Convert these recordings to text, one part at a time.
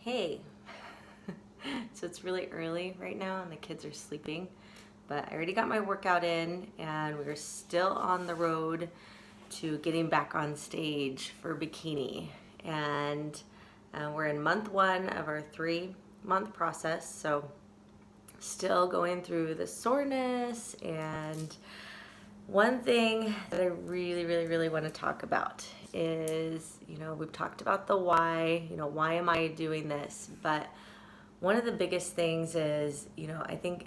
Hey, so it's really early right now and the kids are sleeping, but I already got my workout in and we're still on the road to getting back on stage for bikini. And we're in month one of our 3-month process, so still going through the soreness. And one thing that I really want to talk about is, we've talked about the why, why am I doing this? But one of the biggest things is, I think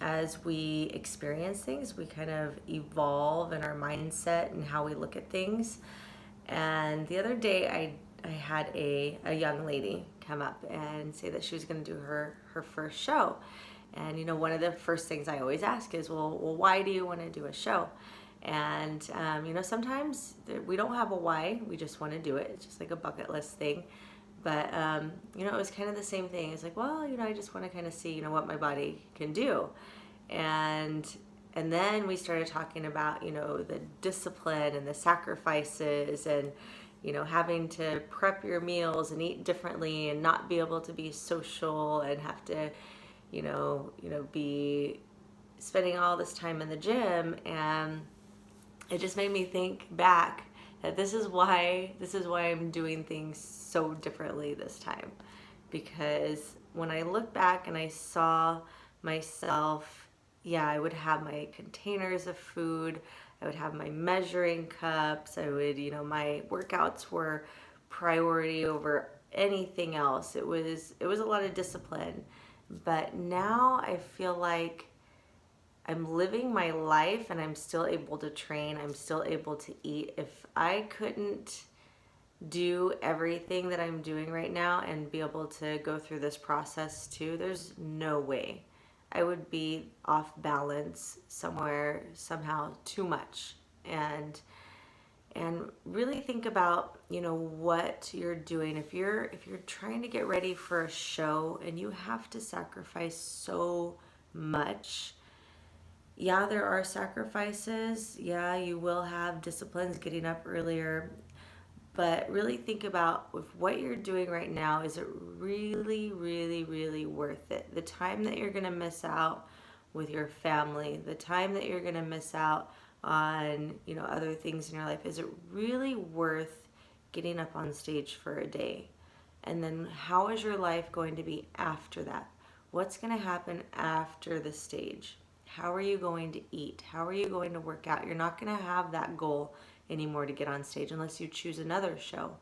as we experience things, we kind of evolve in our mindset and how we look at things. And the other day, I had a young lady come up and say that she was going to do her first show. And one of the first things I always ask is, well, why do you want to do a show? And sometimes we don't have a why. We just want to do it. It's just like a bucket list thing. But it was kind of the same thing. It's like, well, I just want to kind of see, what my body can do. And then we started talking about, the discipline and the sacrifices and, having to prep your meals and eat differently and not be able to be social and have to, be spending all this time in the gym. And it just made me think back that this is why I'm doing things so differently this time. Because when I look back and I saw myself, yeah, I would have my containers of food, I would have my measuring cups, I would, my workouts were priority over anything else. It was a lot of discipline. But now I feel like I'm living my life and I'm still able to train. I'm still able to eat. If I couldn't do everything that I'm doing right now and be able to go through this process too, there's no way. I would be off balance somewhere, somehow too much. And really think about, what you're doing. If you're trying to get ready for a show and you have to sacrifice so much, yeah, there are sacrifices. Yeah, you will have disciplines, getting up earlier. But really think about, if what you're doing right now, is it really worth it? The time that you're going to miss out with your family, the time that you're going to miss out on, other things in your life, is it really worth getting up on stage for a day? And then how is your life going to be after that? What's going to happen after the stage? How are you going to eat? How are you going to work out? You're not going to have that goal anymore to get on stage unless you choose another show.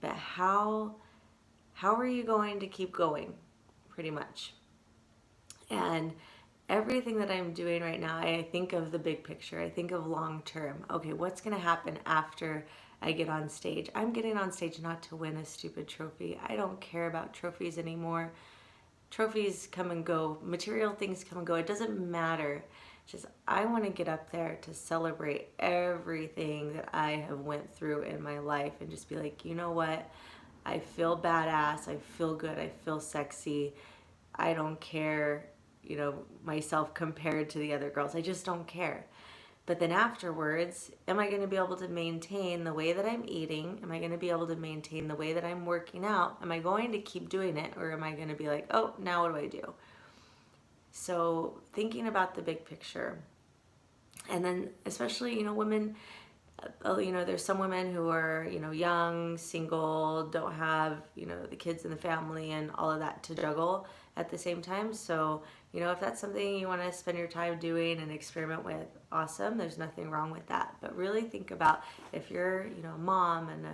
But how are you going to keep going, pretty much? And everything that I'm doing right now, I think of the big picture. I think of long term. Okay, what's going to happen after I get on stage? I'm getting on stage not to win a stupid trophy. I don't care about trophies anymore. Trophies come and go, material things come and go. It doesn't matter. Just, I want to get up there to celebrate everything that I have went through in my life and just be like, you know what? I feel badass. I feel good. I feel sexy. I don't care, myself compared to the other girls. I just don't care. But then afterwards, am I going to be able to maintain the way that I'm eating? Am I going to be able to maintain the way that I'm working out? Am I going to keep doing it? Or am I going to be like, oh, now what do I do? So thinking about the big picture. And then especially, women, there's some women who are, young, single, don't have, the kids and the family and all of that to juggle at the same time. So, if that's something you want to spend your time doing and experiment with, awesome. There's nothing wrong with that. But really think about, if you're, a mom and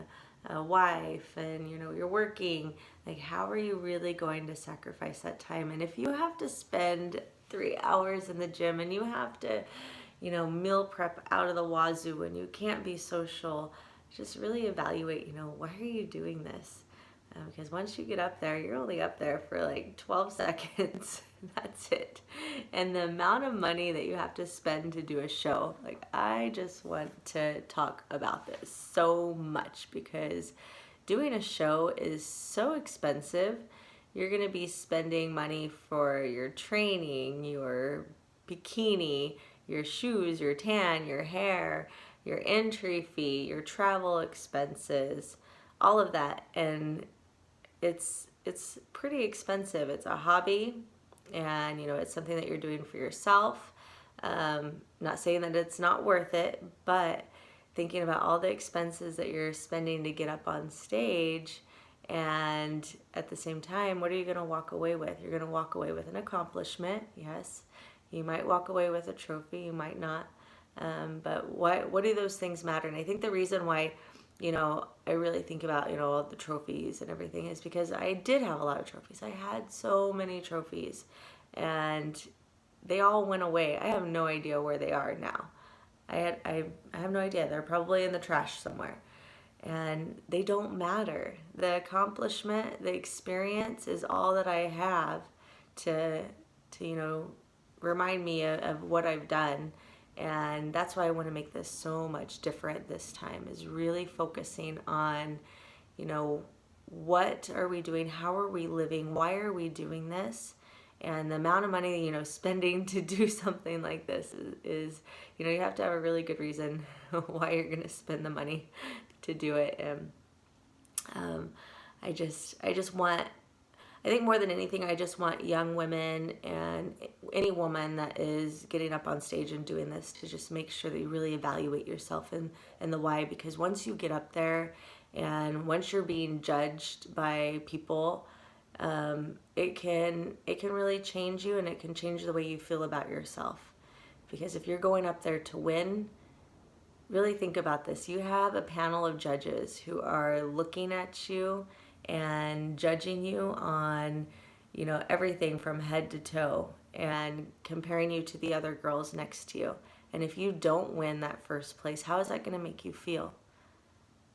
a wife and, you're working, like, how are you really going to sacrifice that time? And if you have to spend 3 hours in the gym and you have to, meal prep out of the wazoo and you can't be social, just really evaluate, why are you doing this? Because once you get up there, you're only up there for like 12 seconds. That's it. And the amount of money that you have to spend to do a show, like, I just want to talk about this so much, because doing a show is so expensive. You're going to be spending money for your training, your bikini, your shoes, your tan, your hair, your entry fee, your travel expenses, all of that. And it's it's pretty expensive. It's a hobby, and it's something that you're doing for yourself. Not saying that it's not worth it, but thinking about all the expenses that you're spending to get up on stage, and at the same time, what are you going to walk away with? You're going to walk away with an accomplishment, yes. You might walk away with a trophy, you might not. But what do those things matter? And I think the reason why, I really think about, all the trophies and everything is because I did have a lot of trophies. I had so many trophies, and they all went away. I have no idea where they are now. I have no idea. They're probably in the trash somewhere. And they don't matter. The accomplishment, the experience is all that I have to remind me of what I've done. And that's why I want to make this so much different this time, is really focusing on, what are we doing? How are we living? Why are we doing this? And the amount of money, spending to do something like this is you have to have a really good reason why you're going to spend the money to do it. And I just want, I think more than anything, I just want young women and any woman that is getting up on stage and doing this to just make sure that you really evaluate yourself and the why. Because once you get up there and once you're being judged by people, it can really change you, and it can change the way you feel about yourself. Because if you're going up there to win, really think about this. You have a panel of judges who are looking at you and judging you on, everything from head to toe, and comparing you to the other girls next to you. And if you don't win that first place, how is that going to make you feel?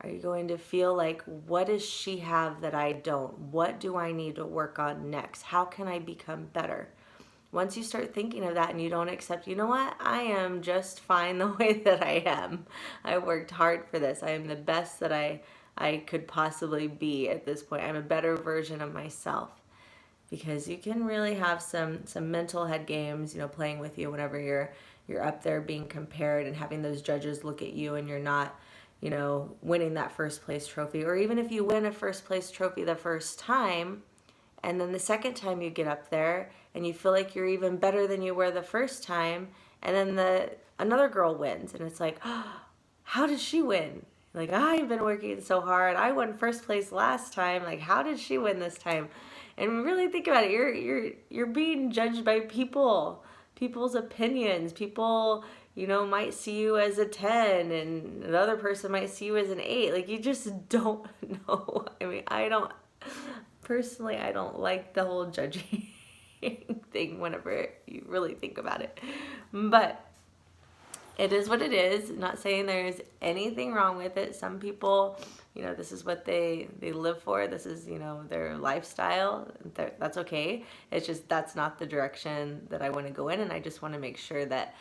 Are you going to feel like, what does she have that I don't? What do I need to work on next? How can I become better? Once you start thinking of that and you don't accept, you know what? I am just fine the way that I am. I worked hard for this. I am the best that I could possibly be at this point. I'm a better version of myself. Because you can really have some mental head games, playing with you whenever you're up there being compared and having those judges look at you and you're not, winning that first place trophy. Or even if you win a first place trophy the first time, and then the second time you get up there and you feel like you're even better than you were the first time, and then another girl wins, and it's like, oh, how did she win? Like, I've been working so hard. I won first place last time. Like, how did she win this time? And really think about it. You're being judged by people's opinions. People, might see you as a 10, and the other person might see you as an 8. Like, you just don't know. I mean, I don't like the whole judging thing whenever you really think about it. But it is what it is. Not saying there's anything wrong with it. Some people, this is what they live for. This is, their lifestyle. That's okay. It's just, that's not the direction that I want to go in. And I just want to make sure that,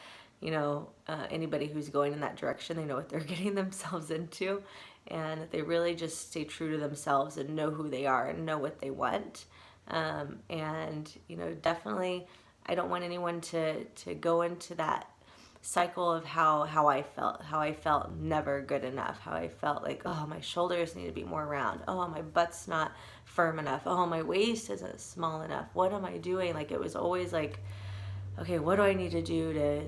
anybody who's going in that direction, they know what they're getting themselves into, and that they really just stay true to themselves and know who they are and know what they want. And, definitely I don't want anyone to go into that cycle of how I felt never good enough, how I felt like, oh, my shoulders need to be more round, oh, my butt's not firm enough, oh, my waist isn't small enough, what am I doing? Like, it was always like, okay, what do I need to do to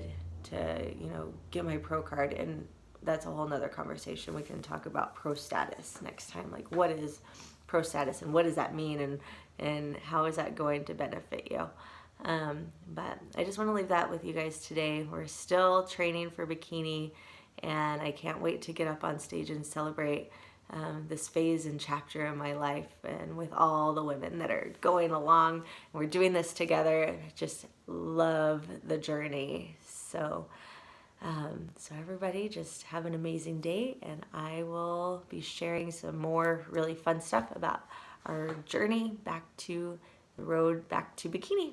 get my pro card? And that's a whole nother conversation. We can talk about pro status next time. Like, what is pro status and what does that mean, and how is that going to benefit you? But I just want to leave that with you guys today. We're still training for bikini, and I can't wait to get up on stage and celebrate this phase and chapter in my life, and with all the women that are going along. We're doing this together. I just love the journey. So everybody just have an amazing day, and I will be sharing some more really fun stuff about our journey back to the road back to bikini.